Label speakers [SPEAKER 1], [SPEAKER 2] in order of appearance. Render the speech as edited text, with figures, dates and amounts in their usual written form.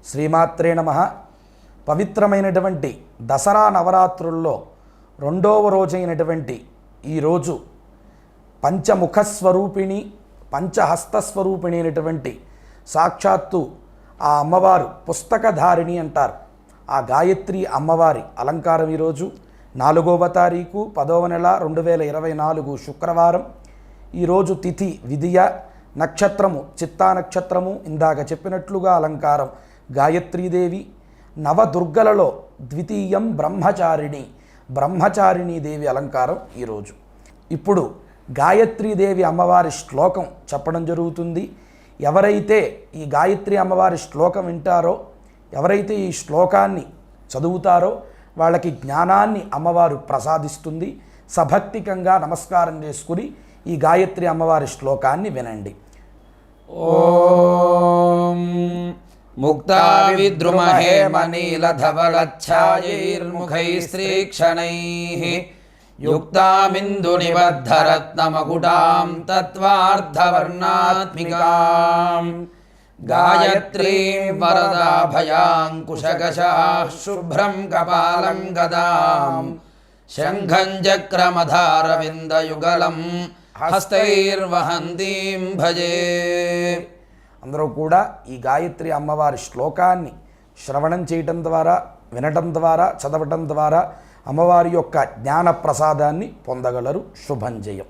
[SPEAKER 1] శ్రీమాత్రే నమః. పవిత్రమైనటువంటి దసరా నవరాత్రుల్లో రెండవ రోజైనటువంటి ఈరోజు పంచముఖ స్వరూపిణి పంచహస్త స్వరూపిణి అయినటువంటి సాక్షాత్తు ఆ అమ్మవారు పుస్తకధారిణి అంటారు. ఆ గాయత్రి అమ్మవారి అలంకారం ఈరోజు 4వ తారీఖు 10వ నెల 2024 శుక్రవారం. ఈరోజు తిథి విధియ, నక్షత్రము చిత్తా నక్షత్రము. ఇందాక చెప్పినట్లుగా అలంకారం గాయత్రీదేవి. నవదుర్గలలో ద్వితీయం బ్రహ్మచారిణీ దేవి అలంకారం ఈరోజు. ఇప్పుడు గాయత్రీదేవి అమ్మవారి శ్లోకం చెప్పడం జరుగుతుంది. ఎవరైతే ఈ గాయత్రి అమ్మవారి శ్లోకం వింటారో, ఎవరైతే ఈ శ్లోకాన్ని చదువుతారో వాళ్ళకి జ్ఞానాన్ని అమ్మవారు ప్రసాదిస్తుంది. సభక్తికంగా నమస్కారం చేసుకుని ఈ గాయత్రి అమ్మవారి శ్లోకాన్ని వినండి.
[SPEAKER 2] ఓం ముక్తా విద్రుమహేమనీలధవలఛాయైర్ముఖైస్త్రీక్షణైః యుక్తామిందునిబద్ధరత్నమకుటాం తత్వార్థవర్ణాత్మికాం గాయత్రీం వరదాభయాంకుశకశాః శుభ్రం కపాలం గదాం శంఖం చక్రమధారవిందయుగలం హస్తైర్వహంతీం భజే.
[SPEAKER 1] అందరూ కూడా ఈ గాయత్రి అమ్మవారి శ్లోకాన్ని శ్రవణం చేయటం ద్వారా, వినటం ద్వారా, చదవటం ద్వారా అమ్మవారి యొక్క జ్ఞాన ప్రసాదాన్ని పొందగలరు. శుభం జయం.